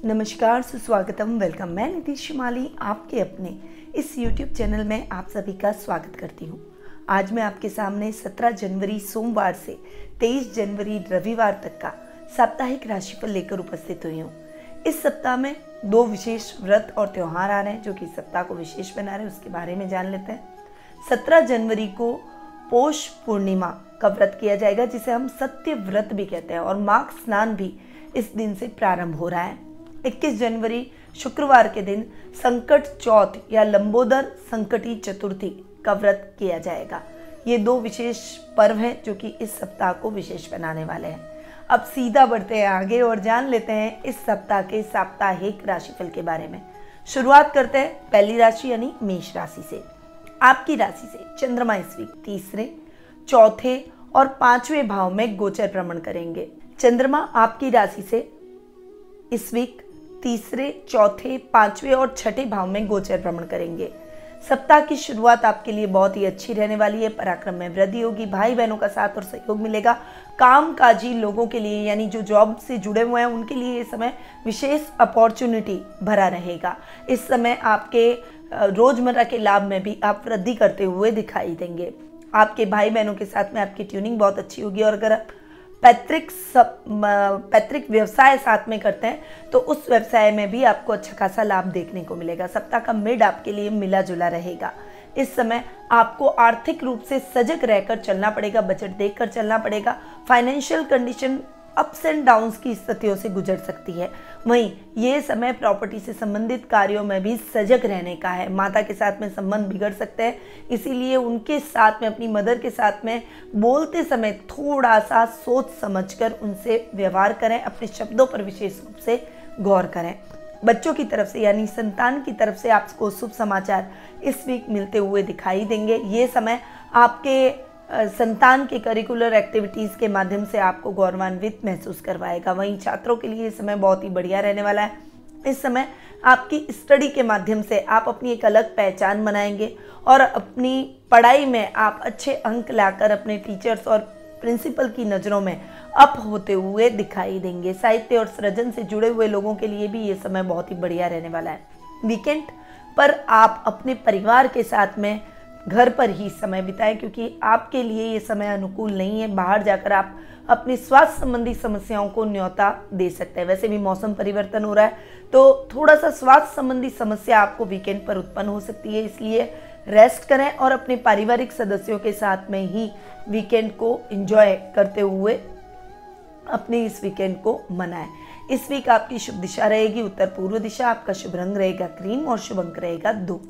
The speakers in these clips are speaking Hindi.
नमस्कार, सुस्वागतम, वेलकम। मैं नीतीश शिमाली आपके अपने इस YouTube चैनल में आप सभी का स्वागत करती हूँ। आज मैं आपके सामने 17 जनवरी सोमवार से 23 जनवरी रविवार तक का साप्ताहिक राशिफल लेकर उपस्थित हुई हूँ। इस सप्ताह में 2 विशेष व्रत और त्यौहार आ रहे हैं जो कि सप्ताह को विशेष बना रहे हैं, उसके बारे में जान लेते हैं। 17 जनवरी को पौष पूर्णिमा का व्रत किया जाएगा जिसे हम सत्य व्रत भी कहते हैं और माघ स्नान भी इस दिन से प्रारंभ हो रहा है। 21 जनवरी शुक्रवार के दिन संकट चौथ या लंबोदर संकटी चतुर्थी का व्रत किया जाएगा। ये 2 विशेष पर्व हैं जो कि इस सप्ताह को विशेष बनाने वाले हैं। अब सीधा बढ़ते हैं आगे और जान लेते हैं इस सप्ताह के साप्ताहिक राशिफल के बारे में। शुरुआत करते हैं पहली राशि यानी मेष राशि से। आपकी राशि से चंद्रमा इस वीक तीसरे, चौथे और 5वें भाव में गोचर भ्रमण करेंगे। चंद्रमा आपकी राशि से इस वीक तीसरे, चौथे, 5वें और 6ठे भाव में गोचर भ्रमण करेंगे। सप्ताह की शुरुआत आपके लिए बहुत ही अच्छी रहने वाली है। पराक्रम में वृद्धि होगी, भाई बहनों का साथ और सहयोग मिलेगा। कामकाजी लोगों के लिए यानी जो जॉब से जुड़े हुए हैं उनके लिए ये समय विशेष अपॉर्चुनिटी भरा रहेगा। इस समय आपके रोजमर्रा के लाभ में भी आप वृद्धि करते हुए दिखाई देंगे। आपके भाई बहनों के साथ में आपकी ट्यूनिंग बहुत अच्छी होगी और अगर आप पैतृक व्यवसाय साथ में करते हैं तो उस व्यवसाय में भी आपको अच्छा खासा लाभ देखने को मिलेगा। सप्ताह का मिड आपके लिए मिला जुला रहेगा। इस समय आपको आर्थिक रूप से सजग रहकर चलना पड़ेगा, बजट देखकर चलना पड़ेगा। Financial condition ups and downs की स्थितियों से गुजर सकती है। वहीं ये समय प्रॉपर्टी से संबंधित कार्यों में भी सजग रहने का है। माता के साथ में संबंध बिगड़ सकते हैं, इसीलिए उनके साथ में अपनी मदर के साथ में बोलते समय थोड़ा सा सोच समझकर उनसे व्यवहार करें। अपने शब्दों पर विशेष रूप से गौर करें। बच्चों की तरफ से यानी संतान की तरफ से आपको शुभ समाचार इस वीक मिलते हुए दिखाई देंगे। ये समय आपके संतान के करिकुलर एक्टिविटीज़ के माध्यम से आपको गौरवान्वित महसूस करवाएगा। वहीं छात्रों के लिए ये समय बहुत ही बढ़िया रहने वाला है। इस समय आपकी स्टडी के माध्यम से आप अपनी एक अलग पहचान बनाएंगे और अपनी पढ़ाई में आप अच्छे अंक लाकर अपने टीचर्स और प्रिंसिपल की नज़रों में अप होते हुए दिखाई देंगे। साहित्य और सृजन से जुड़े हुए लोगों के लिए भी ये समय बहुत ही बढ़िया रहने वाला है। वीकेंड पर आप अपने परिवार के साथ में घर पर ही समय बिताएं क्योंकि आपके लिए ये समय अनुकूल नहीं है। बाहर जाकर आप अपनी स्वास्थ्य संबंधी समस्याओं को न्योता दे सकते हैं। वैसे भी मौसम परिवर्तन हो रहा है तो थोड़ा सा स्वास्थ्य संबंधी समस्या आपको वीकेंड पर उत्पन्न हो सकती है, इसलिए रेस्ट करें और अपने पारिवारिक सदस्यों के साथ में ही वीकेंड को एंजॉय करते हुए अपने इस वीकेंड को मनाएं। इस वीक आपकी शुभ दिशा रहेगी उत्तर पूर्व दिशा। आपका शुभ रंग रहेगा क्रीम और शुभ अंक रहेगा 2।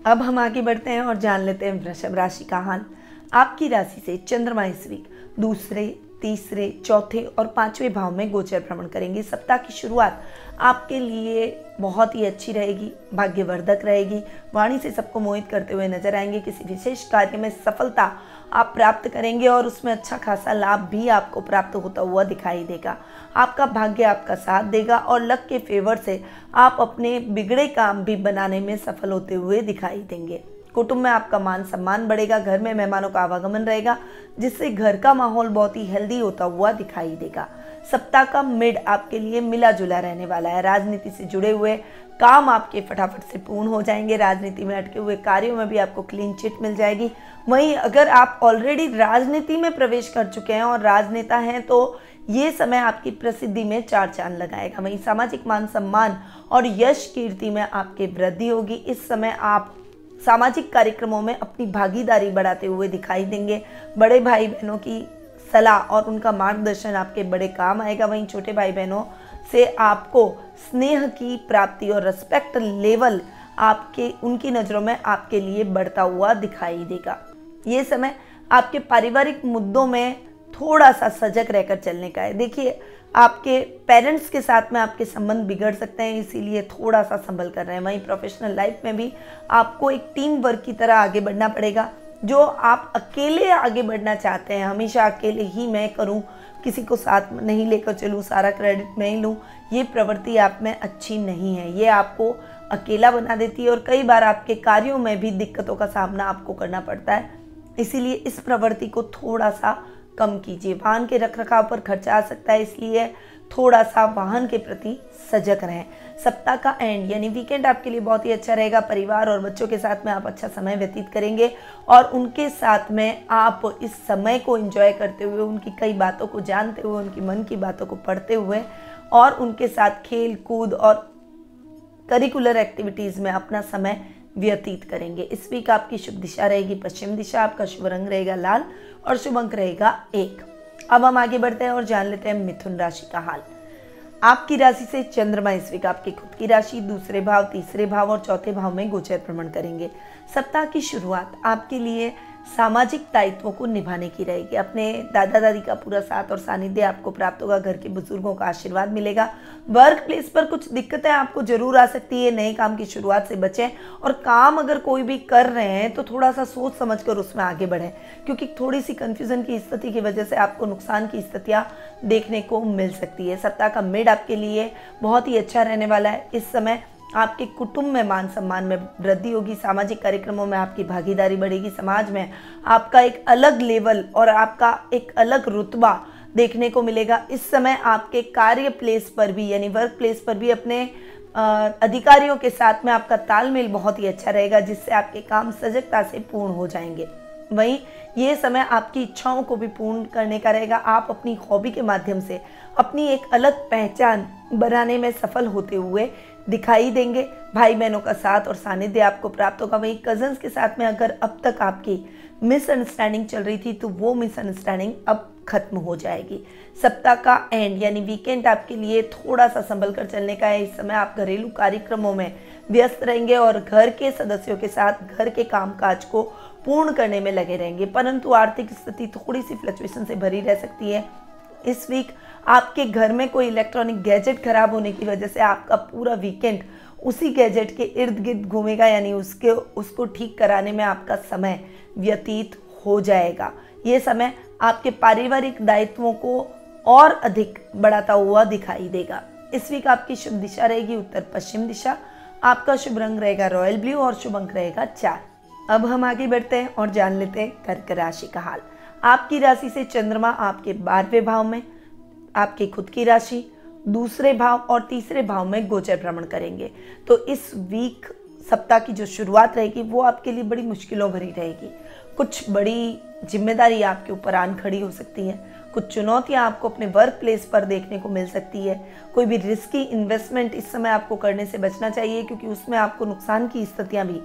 अब हम आगे बढ़ते हैं और जान लेते हैं वृषभ राशि का हाल। आपकी राशि से चंद्रमा इस वीक दूसरे, तीसरे, चौथे और 5वें भाव में गोचर भ्रमण करेंगे। सप्ताह की शुरुआत आपके लिए बहुत ही अच्छी रहेगी, भाग्यवर्धक रहेगी। वाणी से सबको मोहित करते हुए नजर आएंगे। किसी विशेष कार्य में सफलता आप प्राप्त करेंगे और उसमें अच्छा खासा लाभ भी आपको प्राप्त होता हुआ दिखाई देगा। आपका भाग्य आपका साथ देगा और लक के फेवर से आप अपने बिगड़े काम भी बनाने में सफल होते हुए दिखाई देंगे। कुटुंब में आपका मान सम्मान बढ़ेगा। घर में मेहमानों का आवागमन रहेगा जिससे घर का माहौल बहुत ही हेल्दी होता हुआ दिखाई देगा। सप्ताह का मिड आपके लिए मिला जुला रहने वाला है। राजनीति से जुड़े हुए काम आपके फटाफट से पूर्ण हो जाएंगे। राजनीति में अटके हुए कार्यों में भी आपको क्लीन चिट मिल जाएगी। वहीं अगर आप ऑलरेडी राजनीति में प्रवेश कर चुके हैं और राजनेता हैं तो ये समय आपकी प्रसिद्धि में 4 चांद लगाएगा। वहीं सामाजिक मान सम्मान और यश कीर्ति में आपकी वृद्धि होगी। इस समय आप सामाजिक कार्यक्रमों में अपनी भागीदारी बढ़ाते हुए दिखाई देंगे। बड़े भाई बहनों की सलाह और उनका मार्गदर्शन आपके बड़े काम आएगा। वहीं छोटे भाई बहनों से आपको स्नेह की प्राप्ति और रिस्पेक्ट लेवल आपके उनकी नज़रों में आपके लिए बढ़ता हुआ दिखाई देगा। ये समय आपके पारिवारिक मुद्दों में थोड़ा सा सजग रहकर चलने का है। देखिए, आपके पेरेंट्स के साथ में आपके संबंध बिगड़ सकते हैं, इसीलिए थोड़ा सा संभल कर रहे हैं। वहीं प्रोफेशनल लाइफ में भी आपको एक टीम वर्क की तरह आगे बढ़ना पड़ेगा। जो आप अकेले आगे बढ़ना चाहते हैं, हमेशा अकेले ही मैं करूं, किसी को साथ नहीं लेकर चलूं, सारा क्रेडिट मैं ही लूं, ये प्रवृत्ति आप में अच्छी नहीं है। ये आपको अकेला बना देती है और कई बार आपके कार्यों में भी दिक्कतों का सामना आपको करना पड़ता है। इसीलिए इस प्रवृत्ति को थोड़ा सा कम कीजिए। वाहन के रखरखाव पर खर्चा आ सकता है, इसलिए थोड़ा सा वाहन के प्रति सजग रहें। सप्ताह का एंड यानी वीकेंड आपके लिए बहुत ही अच्छा रहेगा। परिवार और बच्चों के साथ में आप अच्छा समय व्यतीत करेंगे और उनके साथ में आप इस समय को एंजॉय करते हुए, उनकी कई बातों को जानते हुए, उनकी मन की बातों को पढ़ते हुए और उनके साथ खेल कूद और करिकुलर एक्टिविटीज़ में अपना समय व्यतीत करेंगे। इस वीक आपकी शुभ दिशा रहेगी पश्चिम दिशा, आपका शुभ रंग रहेगा लाल और शुभ अंक रहेगा 1। अब हम आगे बढ़ते हैं और जान लेते हैं मिथुन राशि का हाल। आपकी राशि से चंद्रमा इस वीक आपकी खुद की राशि, दूसरे भाव, तीसरे भाव और चौथे भाव में गोचर भ्रमण करेंगे। सप्ताह की शुरुआत आपके लिए सामाजिक दायित्वों को निभाने की रहेगी। अपने दादा दादी का पूरा साथ और सानिध्य आपको प्राप्त होगा। घर के बुजुर्गों का आशीर्वाद मिलेगा। वर्क प्लेस पर कुछ दिक्कतें आपको जरूर आ सकती है। नए काम की शुरुआत से बचें और काम अगर कोई भी कर रहे हैं तो थोड़ा सा सोच समझकर उसमें आगे बढ़ें, क्योंकि थोड़ी सी कंफ्यूजन की स्थिति की वजह से आपको नुकसान की स्थितियां देखने को मिल सकती है। सप्ताह का मिड आपके लिए बहुत ही अच्छा रहने वाला है। इस समय आपके कुटुंब में मान सम्मान में वृद्धि होगी। सामाजिक कार्यक्रमों में आपकी भागीदारी बढ़ेगी। समाज में आपका एक अलग लेवल और आपका एक अलग रुतबा देखने को मिलेगा। इस समय आपके कार्य प्लेस पर भी यानी वर्क प्लेस पर भी अपने अधिकारियों के साथ में आपका तालमेल बहुत ही अच्छा रहेगा, जिससे आपके काम सजगता से पूर्ण हो जाएंगे। वहीं ये समय आपकी इच्छाओं को भी पूर्ण करने का रहेगा। आप अपनी हॉबी के माध्यम से अपनी एक अलग पहचान बनाने में सफल होते हुए दिखाई देंगे। भाई बहनों का साथ और सानिध्य आपको प्राप्त होगा। वहीं कजन्स के साथ में अगर अब तक आपकी मिसअंडरस्टैंडिंग चल रही थी तो वो मिसअंडरस्टैंडिंग अब खत्म हो जाएगी। सप्ताह का एंड यानी वीकेंड आपके लिए थोड़ा सा संभल कर चलने का है। इस समय आप घरेलू कार्यक्रमों में व्यस्त रहेंगे और घर के सदस्यों के साथ घर के कामकाज को पूर्ण करने में लगे रहेंगे, परंतु आर्थिक स्थिति थोड़ी सी फ्लक्चुएशन से भरी रह सकती है। इस वीक आपके घर में कोई इलेक्ट्रॉनिक गैजेट खराब होने की वजह से आपका पूरा वीकेंड उसी गैजेट के इर्द गिर्द घूमेगा, यानी उसको ठीक कराने में आपका समय व्यतीत हो जाएगा। ये समय आपके पारिवारिक दायित्वों को और अधिक बढ़ाता हुआ दिखाई देगा। इस वीक आपकी शुभ दिशा रहेगी उत्तर पश्चिम दिशा, आपका शुभ रंग रहेगा रॉयल ब्लू और शुभ अंक रहेगा 4। अब हम आगे बढ़ते हैं और जान लेते हैं कर्क राशि का हाल। आपकी राशि से चंद्रमा आपके 12वें भाव में, आपकी खुद की राशि, दूसरे भाव और तीसरे भाव में गोचर भ्रमण करेंगे। तो इस वीक सप्ताह की जो शुरुआत रहेगी वो आपके लिए बड़ी मुश्किलों भरी रहेगी। कुछ बड़ी जिम्मेदारी आपके ऊपर आन खड़ी हो सकती है। कुछ चुनौतियां आपको अपने वर्क प्लेस पर देखने को मिल सकती है। कोई भी रिस्की इन्वेस्टमेंट इस समय आपको करने से बचना चाहिए, क्योंकि उसमें आपको नुकसान की स्थितियां भी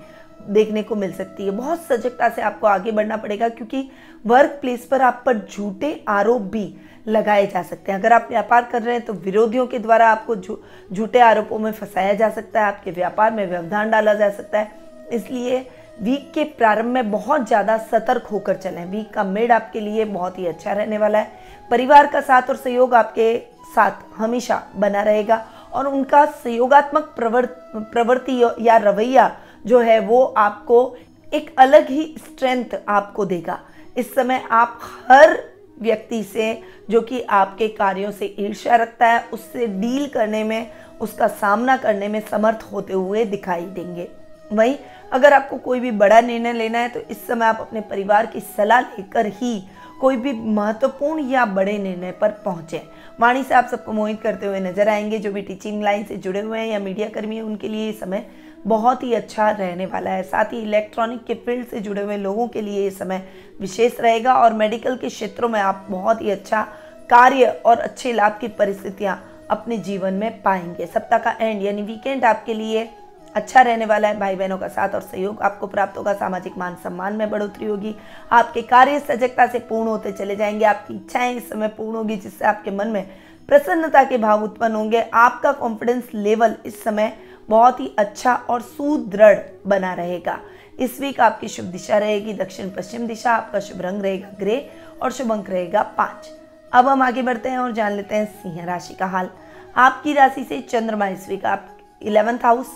देखने को मिल सकती है। बहुत सजगता से आपको आगे बढ़ना पड़ेगा, क्योंकि वर्क प्लेस पर आप पर झूठे आरोप भी लगाए जा सकते हैं। अगर आप व्यापार कर रहे हैं तो विरोधियों के द्वारा आपको झूठे आरोपों में फंसाया जा सकता है, आपके व्यापार में व्यवधान डाला जा सकता है। इसलिए वीक के प्रारंभ में बहुत ज़्यादा सतर्क होकर चलें। वीक का मिड आपके लिए बहुत ही अच्छा रहने वाला है। परिवार का साथ और सहयोग आपके साथ हमेशा बना रहेगा और उनका सहयोगात्मक प्रवृत्ति या रवैया जो है वो आपको एक अलग ही स्ट्रेंथ आपको देगा। इस समय आप हर व्यक्ति से जो कि आपके कार्यों से ईर्ष्या रखता है उससे डील करने में, उसका सामना करने में समर्थ होते हुए दिखाई देंगे। वहीं अगर आपको कोई भी बड़ा निर्णय लेना है तो इस समय आप अपने परिवार की सलाह लेकर ही कोई भी महत्वपूर्ण या बड़े निर्णय पर पहुंचे। वाणी से आप सबको मोहित करते हुए नजर आएंगे। जो भी टीचिंग लाइन से जुड़े हुए हैं या मीडिया कर्मी हैं उनके लिए ये समय बहुत ही अच्छा रहने वाला है। साथ ही इलेक्ट्रॉनिक के फील्ड से जुड़े हुए लोगों के लिए ये समय विशेष रहेगा और मेडिकल के क्षेत्रों में आप बहुत ही अच्छा कार्य और अच्छे लाभ की परिस्थितियां अपने जीवन में पाएंगे। सप्ताह का एंड यानी वीकेंड आपके लिए अच्छा रहने वाला है। भाई बहनों का साथ और सहयोग आपको प्राप्त होगा। सामाजिक मान सम्मान में बढ़ोतरी होगी। आपके कार्य सजगता से पूर्ण होते चले जाएंगे। आपकी इच्छाएं इस समय पूर्ण होगी, जिससे आपके मन में प्रसन्नता के भाव उत्पन्न होंगे। आपका कॉन्फिडेंस लेवल इस समय बहुत ही अच्छा और सुदृढ़ बना रहेगा। इस वीक आपकी शुभ दिशा रहेगी दक्षिण पश्चिम दिशा, आपका शुभ रंग रहेगा ग्रे और शुभ अंक रहेगा 5। अब हम आगे बढ़ते हैं और जान लेते हैं सिंह राशि का हाल। आपकी राशि से चंद्रमा इस वीक आप 11th हाउस,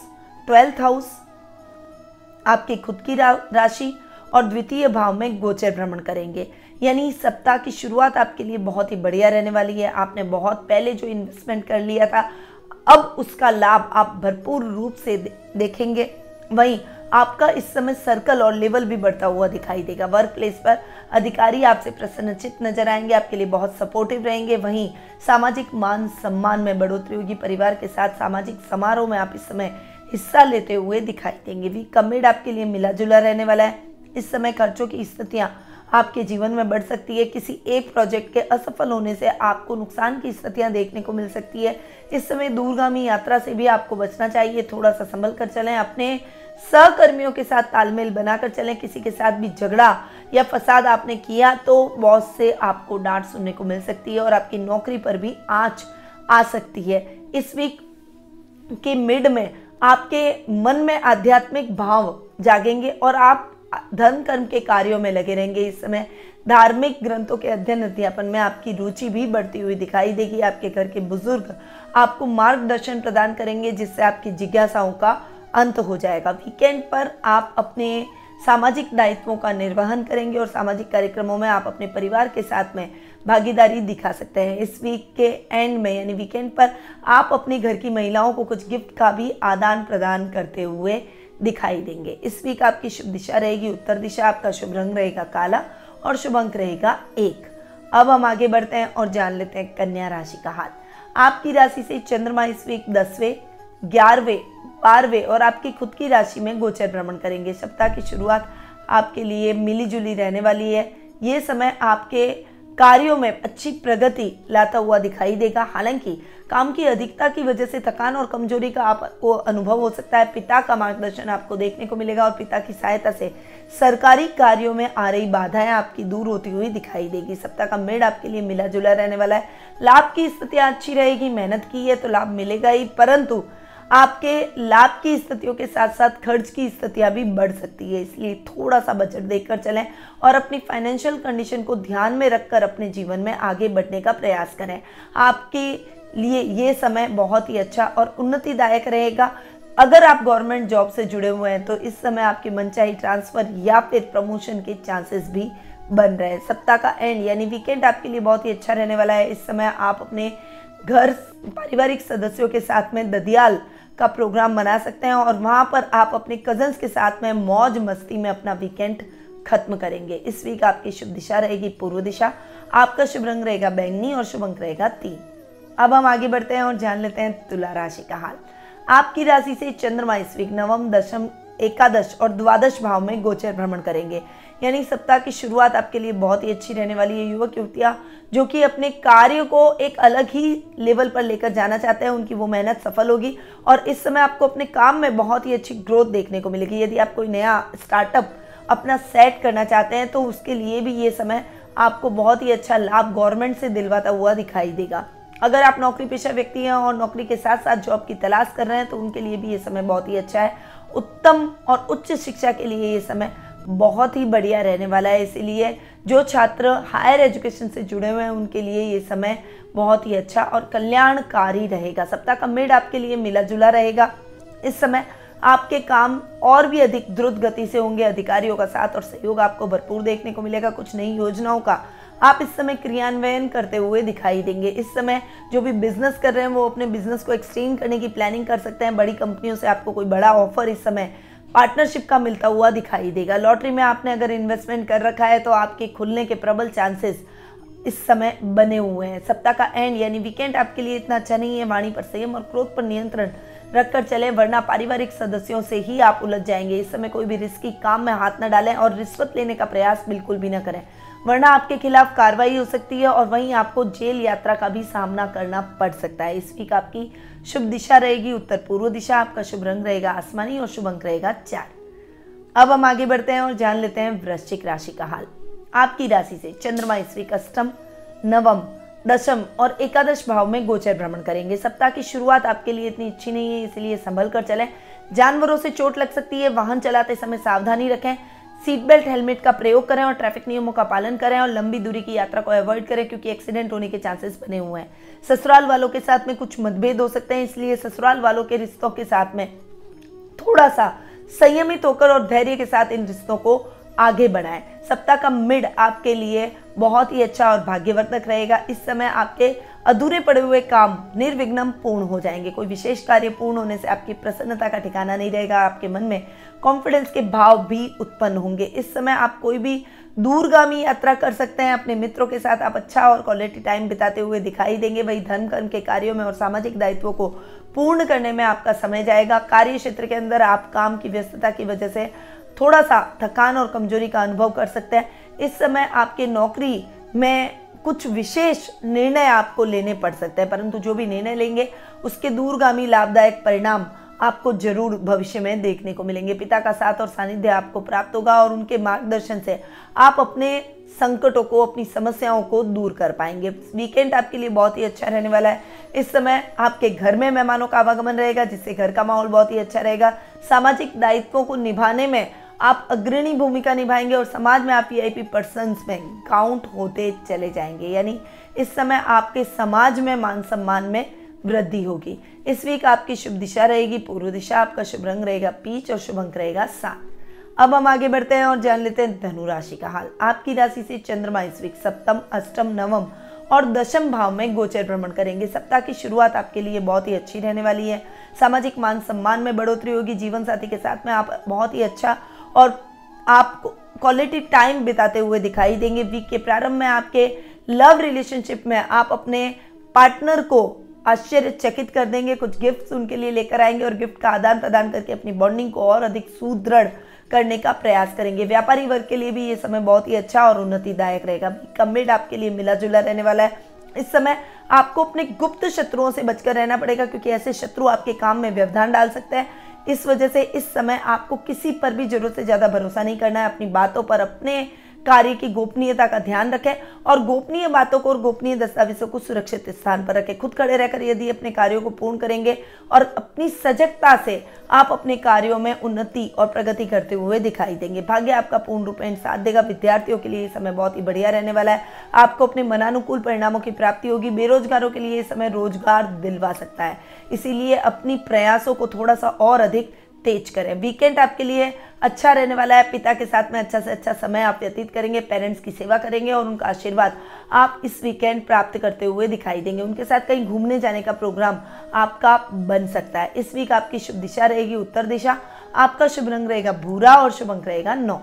12th हाउस, आपकी खुद की राशि और द्वितीय भाव में गोचर भ्रमण करेंगे। यानी सप्ताह की शुरुआत आपके लिए बहुत ही बढ़िया रहने वाली है। आपने बहुत पहले जो इन्वेस्टमेंट कर लिया था अब उसका लाभ आप भरपूर रूप से देखेंगे। वहीं आपका इस समय सर्कल और लेवल भी बढ़ता हुआ दिखाई देगा। वर्क प्लेस पर अधिकारी आपसे प्रसन्नचित्त नजर आएंगे, आपके लिए बहुत सपोर्टिव रहेंगे। वहीं सामाजिक मान सम्मान में बढ़ोतरी होगी। परिवार के साथ सामाजिक समारोह में आप इस समय हिस्सा लेते हुए दिखाई देंगे। वीक का मिड आपके लिए मिला जुला रहने वाला है। इस समय खर्चों की स्थितियां आपके जीवन में बढ़ सकती है। किसी एक प्रोजेक्ट के असफल होने से आपको नुकसान की स्थितियां देखने को मिल सकती है। इस समय दूरगामी यात्रा से भी आपको बचना चाहिए, थोड़ा सा संभल कर चलें। अपने सहकर्मियों के साथ तालमेल बनाकर चलें। किसी के साथ भी झगड़ा या फसाद आपने किया तो बॉस से आपको डांट सुनने को मिल सकती है और आपकी नौकरी पर भी आंच आ सकती है। इस वीक के मिड में आपके मन में आध्यात्मिक भाव जागेंगे और आप धर्म कर्म के कार्यों में लगे रहेंगे। इस समय धार्मिक ग्रंथों के अध्ययन अध्यापन में आपकी रुचि भी बढ़ती हुई दिखाई देगी। आपके घर के बुजुर्ग आपको मार्गदर्शन प्रदान करेंगे, जिससे आपकी जिज्ञासाओं का अंत हो जाएगा। वीकेंड पर आप अपने सामाजिक दायित्वों का निर्वहन करेंगे और सामाजिक कार्यक्रमों में आप अपने परिवार के साथ में भागीदारी दिखा सकते हैं। इस वीक के एंड में यानी वीकेंड पर आप अपने घर की महिलाओं को कुछ गिफ्ट का भी आदान प्रदान करते हुए दिखाई देंगे। इस वीक आपकी शुभ दिशा रहेगी उत्तर दिशा, आपका शुभ रंग रहेगा काला और शुभ अंक रहेगा 1। अब हम आगे बढ़ते हैं और जान लेते हैं कन्या राशि का हाल। आपकी राशि से चंद्रमा इस वीक 10वें, 11वें, 12वें और आपकी खुद की राशि में गोचर भ्रमण करेंगे। सप्ताह की शुरुआत आपके लिए मिली जुली रहने वाली है। ये समय आपके कार्यों में अच्छी प्रगति लाता हुआ दिखाई देगा। हालांकि काम की अधिकता की वजह से थकान और कमजोरी का आपको अनुभव हो सकता है। पिता का मार्गदर्शन आपको देखने को मिलेगा और पिता की सहायता से सरकारी कार्यों में आ रही बाधाएं आपकी दूर होती हुई दिखाई देगी। सप्ताह का मिड आपके लिए मिला जुला रहने वाला है। लाभ की स्थितियां अच्छी रहेगी। मेहनत की है तो लाभ मिलेगा ही, परंतु आपके लाभ की स्थितियों के साथ साथ खर्च की स्थितियां भी बढ़ सकती है। इसलिए थोड़ा सा बजट देखकर चलें और अपनी फाइनेंशियल कंडीशन को ध्यान में रखकर अपने जीवन में आगे बढ़ने का प्रयास करें। आपके लिए ये समय बहुत ही अच्छा और उन्नतिदायक रहेगा। अगर आप गवर्नमेंट जॉब से जुड़े हुए हैं तो इस समय आपकी मनचाही ट्रांसफर या फिर प्रमोशन के चांसेस भी बन रहे हैं। सप्ताह का एंड यानी वीकेंड आपके लिए बहुत ही अच्छा रहने वाला है। इस समय आप अपने घर पारिवारिक सदस्यों के साथ में ददियाल का प्रोग्राम बना सकते हैं और वहां पर आप अपने कजन्स के साथ में मौज मस्ती में अपना वीकेंड खत्म करेंगे। इस वीक आपकी शुभ दिशा रहेगी पूर्व दिशा, आपका शुभ रंग रहेगा बैंगनी और शुभ अंक रहेगा 3। अब हम आगे बढ़ते हैं और जान लेते हैं तुला राशि का हाल। आपकी राशि से चंद्रमा इस वीक 9, 10, एकादश और द्वादश भाव में गोचर भ्रमण करेंगे। यानी सप्ताह की शुरुआत आपके लिए बहुत ही अच्छी रहने वाली है। युवक युवतियां जो कि अपने कार्य को एक अलग ही लेवल पर लेकर जाना चाहते हैं, उनकी वो मेहनत सफल होगी और इस समय आपको अपने काम में बहुत ही अच्छी ग्रोथ देखने को मिलेगी। यदि आप कोई नया स्टार्टअप अपना सेट करना चाहते हैं तो उसके लिए भी ये समय आपको बहुत ही अच्छा लाभ गवर्नमेंट से दिलवाता हुआ दिखाई देगा। अगर आप नौकरी पेशा व्यक्ति हैं और नौकरी के साथ साथ जॉब की तलाश कर रहे हैं तो उनके लिए भी ये समय बहुत ही अच्छा है। उत्तम और उच्च शिक्षा के लिए ये समय बहुत ही बढ़िया रहने वाला है। इसीलिए जो छात्र हायर एजुकेशन से जुड़े हुए हैं उनके लिए ये समय बहुत ही अच्छा और कल्याणकारी रहेगा। सप्ताह का मिड आपके लिए मिला जुला रहेगा। इस समय आपके काम और भी अधिक द्रुत गति से होंगे। अधिकारियों का साथ और सहयोग आपको भरपूर देखने को मिलेगा। कुछ नई योजनाओं का आप इस समय क्रियान्वयन करते हुए दिखाई देंगे। इस समय जो भी बिजनेस कर रहे हैं वो अपने बिजनेस को एक्सटेंड करने की प्लानिंग कर सकते हैं। बड़ी कंपनियों से आपको कोई बड़ा ऑफर इस समय पार्टनरशिप का मिलता हुआ दिखाई देगा। लॉटरी में आपने अगर इन्वेस्टमेंट कर रखा है तो आपके खुलने के प्रबल चांसेस इस समय बने हुए हैं। सप्ताह का एंड यानी वीकेंड आपके लिए इतना अच्छा नहीं है। वाणी पर संयम और क्रोध पर नियंत्रण रखकर चले, वरना पारिवारिक सदस्यों से ही आप उलझ जाएंगे। इस समय कोई भी रिस्की काम में हाथ न डालें और रिश्वत लेने का प्रयास बिल्कुल भी न करें, वरना आपके खिलाफ कार्रवाई हो सकती है और वहीं आपको जेल यात्रा का भी सामना करना पड़ सकता है। इस वीक आपकी शुभ दिशा रहेगी उत्तर पूर्व दिशा, आपका शुभ रंग रहेगा आसमानी और शुभ अंक रहेगा 4। अब हम आगे बढ़ते हैं और जान लेते हैं वृश्चिक राशि का हाल। आपकी राशि से चंद्रमा इस वीक अष्टम, नवम, दशम और एकादश भाव में गोचर भ्रमण करेंगे। सप्ताह की शुरुआत आपके लिए इतनी अच्छी नहीं है, इसलिए संभल कर चलें। जानवरों से चोट लग सकती है। वाहन चलाते समय सावधानी रखें। सीट बेल्ट हेलमेट का प्रयोग करें और ट्रैफिक नियमों का पालन करें और लंबी दूरी की यात्रा को अवॉइड करें क्योंकि एक्सीडेंट होने के चांसेस बने हुए हैं। ससुराल वालों के साथ में कुछ मतभेद हो सकते हैं, इसलिए ससुराल वालों के रिश्तों के साथ में थोड़ा सा संयमित होकर और धैर्य के साथ इन रिश्तों को आगे बढ़ाएं। सप्ताह का मिड आपके लिए बहुत ही अच्छा और भाग्यवर्धक रहेगा। इस समय आपके अधूरे पड़े हुए काम निर्विघ्न पूर्ण हो जाएंगे। कोई विशेष कार्य पूर्ण होने से आपकी प्रसन्नता का ठिकाना नहीं रहेगा। आपके मन में कॉन्फिडेंस के भाव भी उत्पन्न होंगे। इस समय आप कोई भी दूरगामी यात्रा कर सकते हैं। अपने मित्रों के साथ आप अच्छा और क्वालिटी टाइम बिताते हुए दिखाई देंगे। वही धर्म कर्म के कार्यों में और सामाजिक दायित्वों को पूर्ण करने में आपका समय जाएगा। कार्य क्षेत्र के अंदर आप काम की व्यस्तता की वजह से थोड़ा सा थकान और कमजोरी का अनुभव कर सकते हैं। इस समय आपके नौकरी में कुछ विशेष निर्णय आपको लेने पड़ सकते हैं, परंतु जो भी निर्णय लेंगे उसके दूरगामी लाभदायक परिणाम आपको जरूर भविष्य में देखने को मिलेंगे। पिता का साथ और सानिध्य आपको प्राप्त होगा और उनके मार्गदर्शन से आप अपने संकटों को, अपनी समस्याओं को दूर कर पाएंगे। वीकेंड आपके लिए बहुत ही अच्छा रहने वाला है। इस समय आपके घर में मेहमानों का आवागमन रहेगा, जिससे घर का माहौल बहुत ही अच्छा रहेगा। सामाजिक दायित्वों को निभाने में आप अग्रणी भूमिका निभाएंगे और समाज में आप वीआईपी पर्सन्स में काउंट होते चले जाएंगे। यानी इस समय आपके समाज में मान सम्मान में वृद्धि होगी। इस वीक आपकी शुभ दिशा रहेगी पूर्व दिशा, आपका शुभ रंग रहेगा पीच और शुभ अंक रहेगा 7। अब हम आगे बढ़ते हैं और जान लेते हैं धनु राशि का हाल। आपकी राशि से चंद्रमा इस वीक सप्तम, अष्टम, नवम और दशम भाव में गोचर भ्रमण करेंगे। सप्ताह की शुरुआत आपके लिए बहुत ही अच्छी रहने वाली है। सामाजिक मान सम्मान में बढ़ोतरी होगी। जीवन साथी के साथ में आप बहुत ही अच्छा और आप क्वालिटी टाइम बिताते हुए दिखाई देंगे। वीक के प्रारंभ में आपके लव रिलेशनशिप में आप अपने पार्टनर को आश्चर्यचकित कर देंगे। कुछ गिफ्ट्स उनके लिए लेकर आएंगे और गिफ्ट का आदान प्रदान करके अपनी बॉन्डिंग को और अधिक सुदृढ़ करने का प्रयास करेंगे। व्यापारी वर्ग के लिए भी ये समय बहुत ही अच्छा और उन्नतिदायक रहेगा। कमिट आपके लिए मिला जुला रहने वाला है। इस समय आपको अपने गुप्त शत्रुओं से बचकर रहना पड़ेगा, क्योंकि ऐसे शत्रु आपके काम में व्यवधान डाल सकते हैं। इस वजह से इस समय आपको किसी पर भी जरूरत से ज्यादा भरोसा नहीं करना है। अपनी बातों पर, अपने कार्य की गोपनीयता का ध्यान रखें और गोपनीय बातों को और गोपनीय दस्तावेजों को सुरक्षित स्थान पर रखें। खुद खड़े रहकर यदि अपने कार्यों को पूर्ण करेंगे और अपनी सजगता से आप अपने कार्यों में उन्नति और प्रगति करते हुए दिखाई देंगे। भाग्य आपका पूर्ण रूपेण साथ देगा। विद्यार्थियों के लिए ये समय बहुत ही बढ़िया रहने वाला है। आपको अपने मनानुकूल परिणामों की प्राप्ति होगी। बेरोजगारों के लिए ये समय रोजगार दिलवा सकता है, इसीलिए अपनी प्रयासों को थोड़ा सा और अधिक तेज करें। वीकेंड आपके लिए अच्छा रहने वाला है। पिता के साथ में अच्छा से अच्छा समय आप व्यतीत करेंगे। पेरेंट्स की सेवा करेंगे और उनका आशीर्वाद आप इस वीकेंड प्राप्त करते हुए दिखाई देंगे। उनके साथ कहीं घूमने जाने का प्रोग्राम आपका बन सकता है। इस वीक आपकी शुभ दिशा रहेगी उत्तर दिशा, आपका शुभ रंग रहेगा भूरा और शुभ अंक रहेगा 9।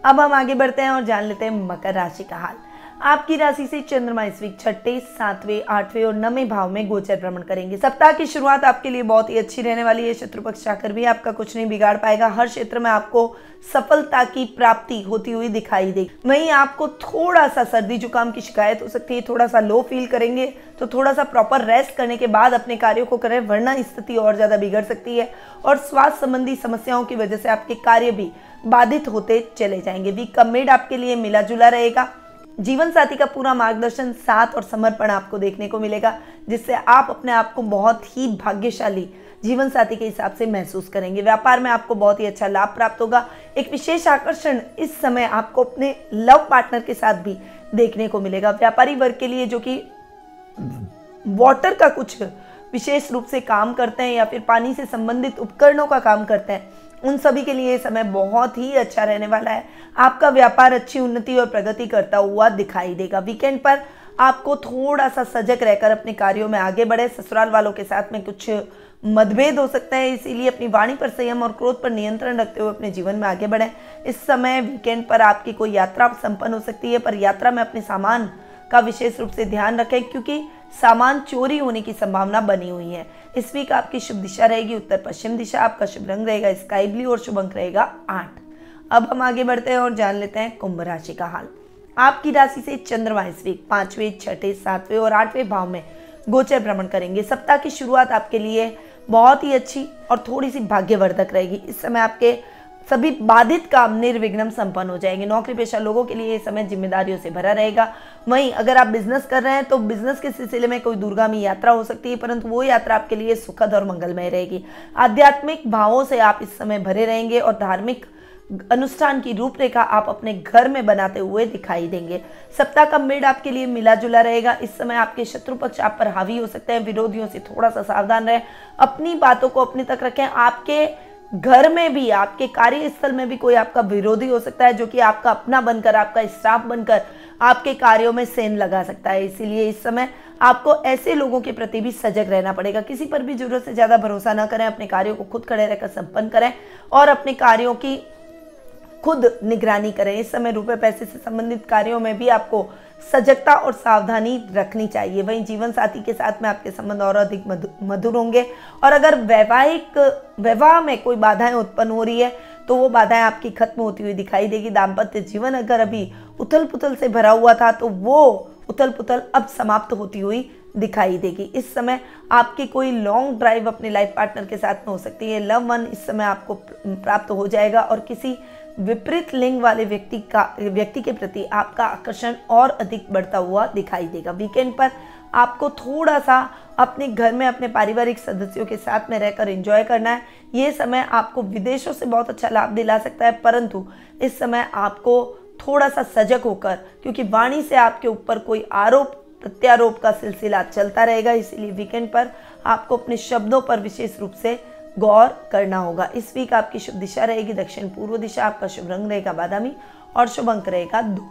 अब हम आगे बढ़ते हैं और जान लेते हैं मकर राशि का हाल। आपकी राशि से चंद्रमा इस वीक 6, 7, 8 और 9वें भाव में गोचर भ्रमण करेंगे। सप्ताह की शुरुआत आपके लिए बहुत ही अच्छी रहने वाली है। शत्रु पक्ष आकर भी आपका कुछ नहीं बिगाड़ पाएगा। हर क्षेत्र में आपको सफलता की प्राप्ति होती हुई दिखाई देगी। वहीं आपको थोड़ा सा सर्दी जुकाम की शिकायत हो सकती है, थोड़ा सा लो फील करेंगे, तो थोड़ा सा प्रॉपर रेस्ट करने के बाद अपने कार्यों को करें, वरना स्थिति और ज्यादा बिगड़ सकती है और स्वास्थ्य संबंधी समस्याओं की वजह से आपके कार्य भी बाधित होते चले जाएंगे। वीक का मिड आपके लिए मिला जुला रहेगा। जीवन साथी का पूरा मार्गदर्शन, साथ और समर्पण आपको देखने को मिलेगा, जिससे आप अपने आप को बहुत ही भाग्यशाली जीवन साथी के हिसाब से महसूस करेंगे। व्यापार में आपको बहुत ही अच्छा लाभ प्राप्त होगा। एक विशेष आकर्षण इस समय आपको अपने लव पार्टनर के साथ भी देखने को मिलेगा। व्यापारी वर्ग के लिए जो कि वाटर का कुछ विशेष रूप से काम करते हैं या फिर पानी से संबंधित उपकरणों का काम करते हैं, उन सभी के लिए समय बहुत ही अच्छा रहने वाला है। आपका व्यापार अच्छी उन्नति और प्रगति करता हुआ दिखाई देगा। वीकेंड पर आपको थोड़ा सा सजग रहकर अपने कार्यों में आगे बढ़े। ससुराल वालों के साथ में कुछ मतभेद हो सकता है, इसीलिए अपनी वाणी पर संयम और क्रोध पर नियंत्रण रखते हुए अपने जीवन में आगे बढ़े। इस समय वीकेंड पर आपकी कोई यात्रा संपन्न हो सकती है, पर यात्रा में अपने सामान का विशेष रूप से ध्यान रखें, क्योंकि सामान चोरी होने की संभावना बनी हुई है। इस वीक आपकी शुभ दिशा रहेगी उत्तर पश्चिम दिशा, आपका शुभ रंग रहेगा स्काई ब्लू और शुभ अंक रहेगा 8। अब हम आगे बढ़ते हैं और जान लेते हैं कुंभ राशि का हाल। आपकी राशि से चंद्रमा इस वीक 5वें, 6, 7वें और 8वें भाव में गोचर भ्रमण करेंगे। सप्ताह की शुरुआत आपके लिए बहुत ही अच्छी और थोड़ी सी भाग्यवर्धक रहेगी। इस समय आपके सभी बाधित काम निर्विघ्न संपन्न हो जाएंगे। नौकरी पेशा लोगों के लिए ये समय जिम्मेदारियों से भरा रहेगा। वहीं अगर आप बिजनेस कर रहे हैं तो बिजनेस के सिलसिले में कोई दूरगामी यात्रा हो सकती है, परंतु वो यात्रा आपके लिए सुखद और मंगलमय रहेगी। आध्यात्मिक भावों से आप इस समय भरे रहेंगे और धार्मिक अनुष्ठान की रूपरेखा आप अपने घर में बनाते हुए दिखाई देंगे। सप्ताह का मिड आपके लिए मिला जुला रहेगा। इस समय आपके शत्रु पक्ष आप पर हावी हो सकते हैं। विरोधियों से थोड़ा सा सावधान रहें। अपनी बातों को अपने तक रखें। आपके घर में भी, आपके कार्यस्थल में भी कोई आपका विरोधी हो सकता है, जो कि आपका अपना बनकर, आपका स्टाफ बनकर आपके कार्यों में सेंध लगा सकता है। इसीलिए इस समय आपको ऐसे लोगों के प्रति भी सजग रहना पड़ेगा। किसी पर भी जरूरत से ज़्यादा भरोसा ना करें, अपने कार्यों को खुद खड़े रहकर संपन्न करें और अपने कार्यों की खुद निगरानी करें। इस समय रुपए पैसे से संबंधित कार्यों में भी आपको सजगता और सावधानी रखनी चाहिए। वहीं जीवन साथी के साथ में आपके संबंध और अधिक मधुर होंगे। और अगर वैवाह में कोई बाधाएं उत्पन्न हो रही है तो वो बाधाएं आपकी खत्म होती हुई दिखाई देगी। दाम्पत्य जीवन अगर अभी उथल पुथल से भरा हुआ था तो वो उथल पुथल अब समाप्त होती हुई दिखाई देगी। इस समय आपकी कोई लॉन्ग ड्राइव अपने लाइफ पार्टनर के साथ में हो सकती है। लव वन इस समय आपको प्राप्त हो जाएगा और किसी विपरीत लिंग वाले व्यक्ति के प्रति आपका आकर्षण और अधिक बढ़ता हुआ दिखाई देगा। वीकेंड पर आपको थोड़ा सा अपने घर में अपने पारिवारिक सदस्यों के साथ में रहकर एंजॉय करना है। ये समय आपको विदेशों से बहुत अच्छा लाभ दिला सकता है, परंतु इस समय आपको थोड़ा सा सजग होकर, क्योंकि वाणी से आपके ऊपर कोई आरोप प्रत्यारोप का सिलसिला चलता रहेगा, इसीलिए वीकेंड पर आपको अपने शब्दों पर विशेष रूप से गौर करना होगा। इस वीक आपकी शुभ दिशा रहेगी दक्षिण पूर्व दिशा, आपका शुभ रंग रहेगा बादामी और शुभ अंक रहेगा 2।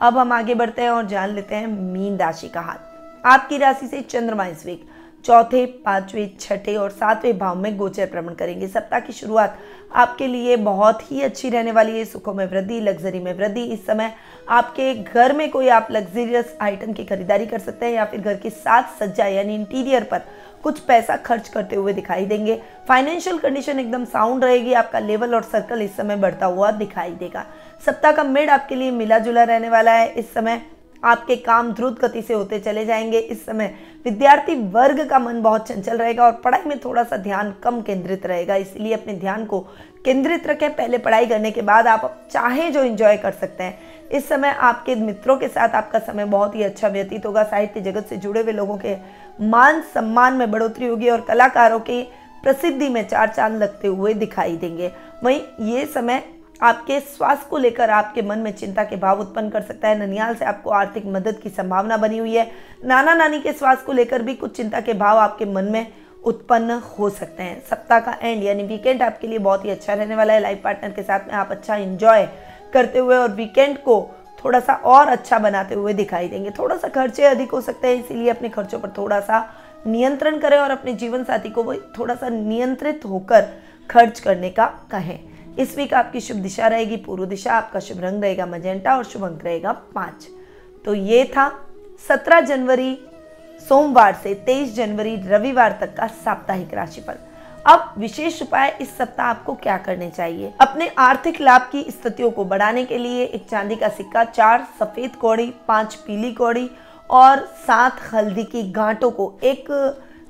अब हम आगे बढ़ते हैं और जान लेते हैं मीन राशि का हाल। आपकी राशि से चंद्रमा इस वीक चौथे, पांचवें, छठे और सातवें भाव में गोचर भ्रमण करेंगे। सप्ताह की शुरुआत आपके लिए बहुत ही अच्छी रहने वाली है। सुखों में वृद्धि, लग्जरी में वृद्धि। इस समय आपके घर में कोई आप लग्जरियस आइटम की खरीदारी कर सकते हैं या फिर घर की साज सज्जा यानी इंटीरियर पर कुछ पैसा खर्च करते हुए दिखाई देंगे। फाइनेंशियल कंडीशन एकदम साउंड रहेगी। आपका लेवल और सर्कल इस समय बढ़ता हुआ दिखाई देगा। सप्ताह का मिड आपके लिए मिला जुला रहने वाला है। इस समय आपके काम द्रुत गति से होते चले जाएंगे। इस समय विद्यार्थी वर्ग का मन बहुत चंचल रहेगा और पढ़ाई में थोड़ा सा ध्यान कम केंद्रित रहेगा, इसलिए अपने ध्यान को केंद्रित रखें। पहले पढ़ाई करने के बाद आप चाहें जो एंजॉय कर सकते हैं। इस समय आपके मित्रों के साथ आपका समय बहुत ही अच्छा व्यतीत होगा। साहित्य जगत से जुड़े हुए लोगों के मान सम्मान में बढ़ोतरी होगी और कलाकारों की प्रसिद्धि में चार चांद लगते हुए दिखाई देंगे। वहीं ये समय आपके स्वास्थ्य को लेकर आपके मन में चिंता के भाव उत्पन्न कर सकता है। ननिहाल से आपको आर्थिक मदद की संभावना बनी हुई है। नाना नानी के स्वास्थ्य को लेकर भी कुछ चिंता के भाव आपके मन में उत्पन्न हो सकते हैं। सप्ताह का एंड यानी वीकेंड आपके लिए बहुत ही अच्छा रहने वाला है। लाइफ पार्टनर के साथ में आप अच्छा एंजॉय करते हुए और वीकेंड को थोड़ा सा और अच्छा बनाते हुए दिखाई देंगे। थोड़ा सा खर्चे अधिक हो सकते हैं, इसीलिए अपने खर्चों पर थोड़ा सा नियंत्रण करें और अपने जीवन साथी को वो थोड़ा सा नियंत्रित होकर खर्च करने का कहें। इस वीक आपकी शुभ दिशा रहेगी पूर्व दिशा, आपका शुभ रंग रहेगा मजेंटा और शुभ अंक रहेगा 5। तो ये था 17 जनवरी सोमवार से 23 जनवरी रविवार तक का साप्ताहिक राशिफल। अब विशेष उपाय इस सप्ताह आपको क्या करने चाहिए? अपने आर्थिक लाभ की स्थितियों को बढ़ाने के लिए एक चांदी का सिक्का, 4 सफेद कौड़ी, 5 पीली कौड़ी और 7 हल्दी की गांठों को एक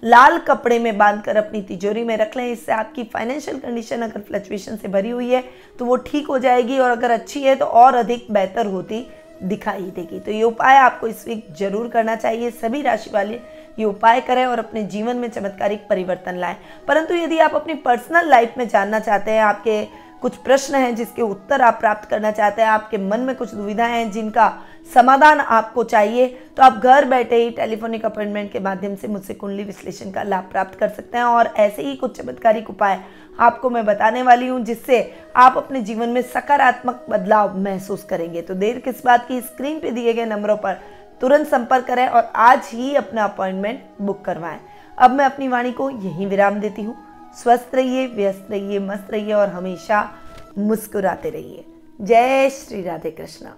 लाल कपड़े में बांधकर अपनी तिजोरी में रख लें। इससे आपकी फाइनेंशियल कंडीशन अगर फ्लक्चुएशन से भरी हुई है तो वो ठीक हो जाएगी और अगर अच्छी है तो और अधिक बेहतर होती दिखाई देगी। तो ये उपाय आपको इस वीक जरूर करना चाहिए। सभी राशि वाले ये उपाय करें और अपने जीवन में चमत्कारिक परिवर्तन लाएं। परंतु यदि आप अपनी पर्सनल लाइफ में जानना चाहते हैं, आपके कुछ प्रश्न हैं जिसके उत्तर आप प्राप्त करना चाहते हैं, आपके मन में कुछ दुविधाएं हैं जिनका समाधान आपको चाहिए, तो आप घर बैठे ही टेलीफोनिक अपॉइंटमेंट के माध्यम से मुझसे कुंडली विश्लेषण का लाभ प्राप्त कर सकते हैं। और ऐसे ही कुछ चमत्कारिक उपाय आपको मैं बताने वाली हूं जिससे आप अपने जीवन में सकारात्मक बदलाव महसूस करेंगे। तो देर किस बात की, स्क्रीन पे दिए गए नंबरों पर तुरंत संपर्क करें और आज ही अपना अपॉइंटमेंट बुक करवाएं। अब मैं अपनी वाणी को यहीं विराम देती हूँ। स्वस्थ रहिए, व्यस्त रहिए, मस्त रहिए और हमेशा मुस्कुराते रहिए। जय श्री राधे कृष्णा।